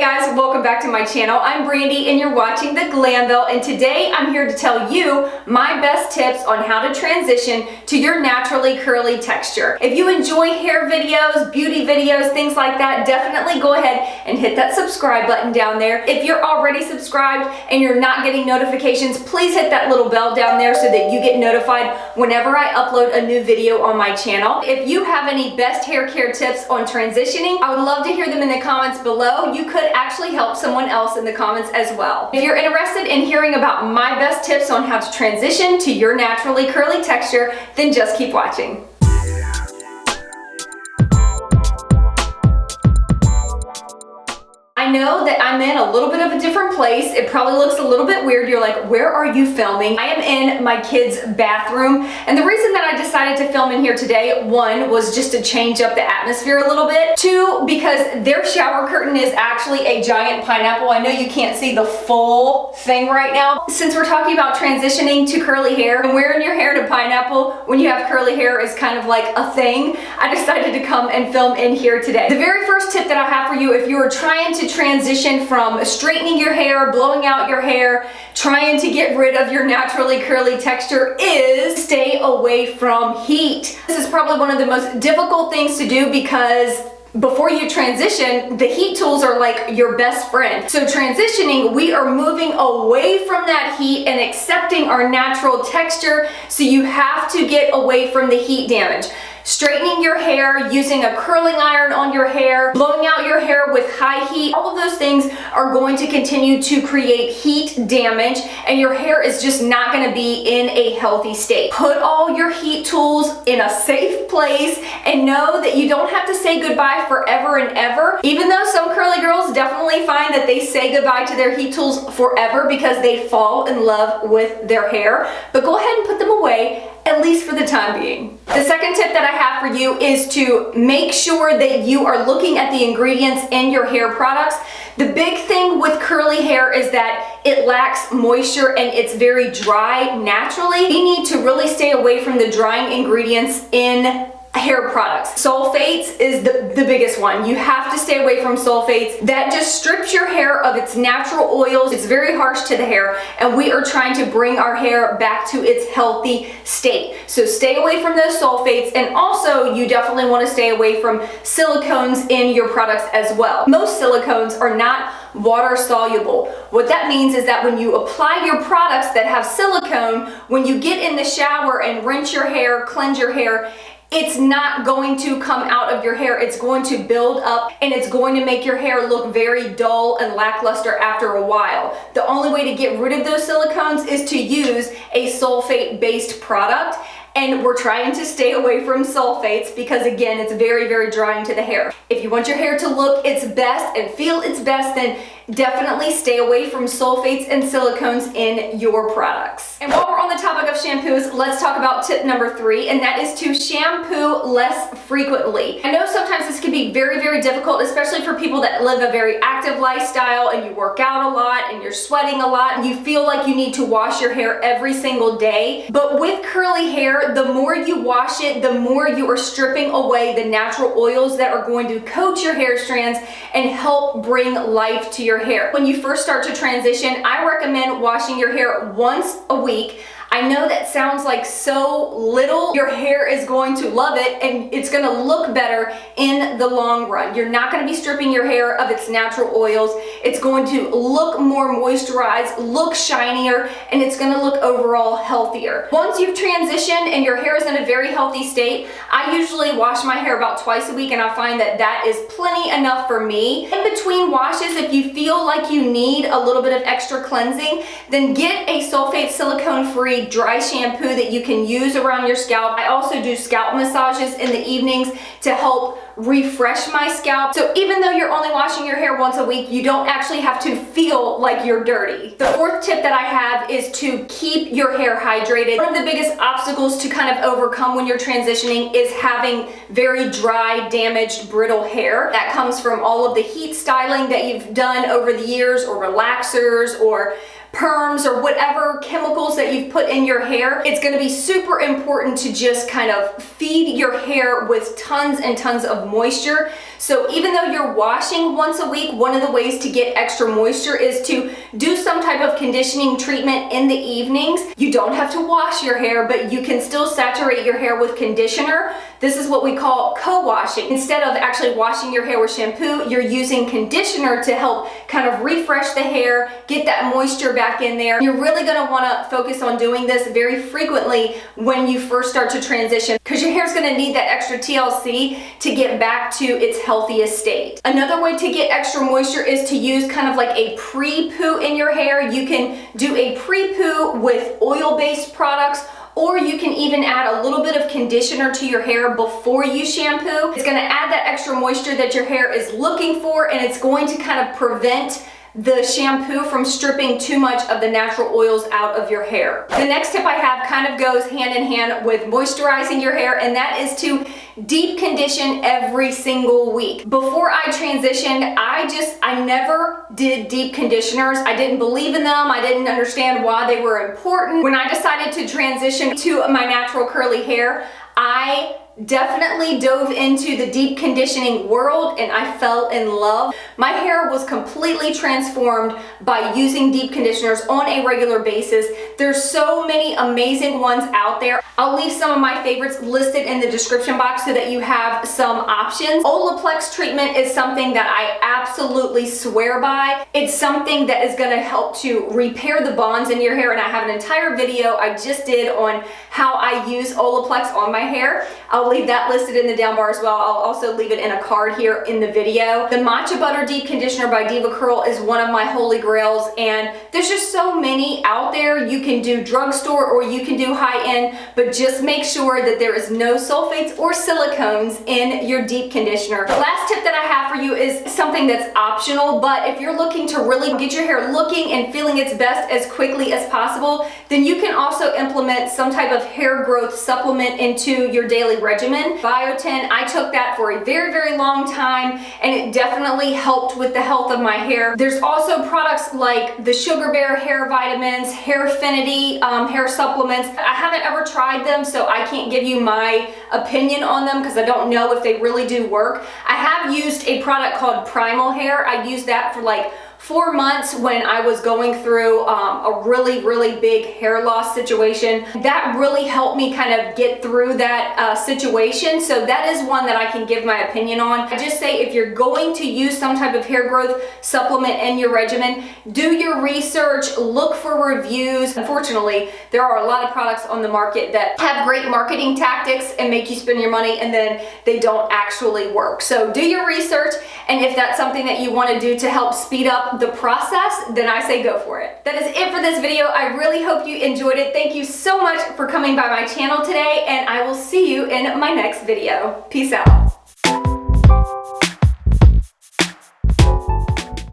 guys, welcome back to my channel. I'm Brandy and you're watching the Glam Belle, and today I'm here to tell you my best tips on how to transition to your naturally curly texture. If you enjoy hair videos, beauty videos, things like that, definitely go ahead and hit that subscribe button down there. If you're already subscribed and you're not getting notifications, please hit that little bell down there so that you get notified whenever I upload a new video on my channel. If you have any best hair care tips on transitioning, I would love to hear them in the comments below. You could actually help someone else in the comments as well. If you're interested in hearing about my best tips on how to transition to your naturally curly texture, then just keep watching. I know that I'm in a little bit of a different place. It probably looks a little bit weird. You're like, where are you filming? I am in my kids' bathroom. And the reason that I decided to film in here today, one, was just to change up the atmosphere a little bit. Two, because their shower curtain is actually a giant pineapple. I know you can't see the full thing right now. Since we're talking about transitioning to curly hair and wearing your hair to pineapple when you have curly hair is kind of like a thing, I decided to come and film in here today. The very first tip that I have for you, if you are trying to transition from straightening your hair, blowing out your hair, trying to get rid of your naturally curly texture, is stay away from heat. This is probably one of the most difficult things to do because before you transition, the heat tools are like your best friend. So transitioning, we are moving away from that heat and accepting our natural texture, so you have to get away from the heat damage. Straightening your hair, using a curling iron on your hair, blowing out your hair with high heat, all of those things are going to continue to create heat damage, and your hair is just not going to be in a healthy state. Put all your heat tools in a safe place and know that you don't have to say goodbye forever and ever, even though some curly girls definitely find that they say goodbye to their heat tools forever because they fall in love with their hair. But go ahead and put them away, at least for the time being. The second tip that I have for you is to make sure that you are looking at the ingredients in your hair products. The big thing with curly hair is that it lacks moisture and it's very dry naturally. You need to really stay away from the drying ingredients in hair products. Sulfates is the biggest one. You have to stay away from sulfates. That just strips your hair of its natural oils. It's very harsh to the hair, and we are trying to bring our hair back to its healthy state. So stay away from those sulfates, and also you definitely want to stay away from silicones in your products as well. Most silicones are not water soluble. What that means is that when you apply your products that have silicone, when you get in the shower and rinse your hair, cleanse your hair, it's not going to come out of your hair. It's going to build up and it's going to make your hair look very dull and lackluster after a while. The only way to get rid of those silicones is to use a sulfate-based product. And we're trying to stay away from sulfates because, again, it's very, very drying to the hair. If you want your hair to look its best and feel its best, then definitely stay away from sulfates and silicones in your products. And while we're on the topic of shampoos, let's talk about tip number 3, and that is to shampoo less frequently. I know sometimes this can be very, very difficult, especially for people that live a very active lifestyle and you work out a lot and you're sweating a lot and you feel like you need to wash your hair every single day. But with curly hair, the more you wash it, the more you are stripping away the natural oils that are going to coat your hair strands and help bring life to your hair. When you first start to transition, I recommend washing your hair once a week. I know that sounds like so little. Your hair is going to love it and it's going to look better in the long run. You're not going to be stripping your hair of its natural oils. It's going to look more moisturized, look shinier, and it's going to look overall healthier. Once you've transitioned and your hair is in a very healthy state, I usually wash my hair about twice a week, and I find that that is plenty enough for me. In between washes, if you feel like you need a little bit of extra cleansing, then get a sulfate silicone-free dry shampoo that you can use around your scalp. I also do scalp massages in the evenings to help refresh my scalp. So even though you're only washing your hair once a week, you don't actually have to feel like you're dirty. The fourth tip that I have is to keep your hair hydrated. One of the biggest obstacles to kind of overcome when you're transitioning is having very dry, damaged, brittle hair. That comes from all of the heat styling that you've done over the years, or relaxers, or perms, or whatever chemicals that you've put in your hair. It's going to be super important to just kind of feed your hair with tons and tons of moisture So even though you're washing once a week, one of the ways to get extra moisture is to do some type of conditioning treatment in the evenings. You don't have to wash your hair, but you can still saturate your hair with conditioner. This is what we call co-washing. Instead of actually washing your hair with shampoo, you're using conditioner to help kind of refresh the hair, get that moisture back in there. You're really gonna wanna focus on doing this very frequently when you first start to transition, because your hair's gonna need that extra TLC to get back to its healthiest state. Another way to get extra moisture is to use kind of like a pre-poo in your hair. You can do a pre-poo with oil-based products, or you can even add a little bit of conditioner to your hair before you shampoo. It's gonna add that extra moisture that your hair is looking for, and it's going to kind of prevent the shampoo from stripping too much of the natural oils out of your hair. The next tip I have kind of goes hand in hand with moisturizing your hair, and that is to deep condition every single week. Before I transitioned, I never did deep conditioners. I didn't believe in them. I didn't understand why they were important. When I decided to transition to my natural curly hair, I definitely dove into the deep conditioning world, and I fell in love. My hair was completely transformed by using deep conditioners on a regular basis. There's so many amazing ones out there. I'll leave some of my favorites listed in the description box so that you have some options. Olaplex treatment is something that I absolutely swear by. It's something that is going to help to repair the bonds in your hair, and I have an entire video I just did on how I use Olaplex on my hair. I'll leave that listed in the down bar as well. I'll also leave it in a card here in the video. The Matcha Butter Deep Conditioner by Diva Curl is one of my holy grails, and there's just so many out there. You can do drugstore or you can do high-end, but just make sure that there is no sulfates or silicones in your deep conditioner. The last tip that I have for you is something that's optional, but if you're looking to really get your hair looking and feeling its best as quickly as possible, then you can also implement some type of hair growth supplement into your daily regimen. Biotin, I took that for a very, very long time, and it definitely helped with the health of my hair. There's also products like the Sugar Bear hair vitamins, Hairfinity hair supplements. I haven't ever tried them, so I can't give you my opinion on them because I don't know if they really do work. I have used a product called Primal Hair. I used that for like 4 months when I was going through a really, really big hair loss situation. That really helped me kind of get through that situation. So that is one that I can give my opinion on. I just say if you're going to use some type of hair growth supplement in your regimen, do your research, look for reviews. Unfortunately, there are a lot of products on the market that have great marketing tactics and make you spend your money, and then they don't actually work. So do your research, and if that's something that you want to do to help speed up the process, then I say go for it. That is it for this video. I really hope you enjoyed it. Thank you so much for coming by my channel today, and I will see you in my next video. Peace out.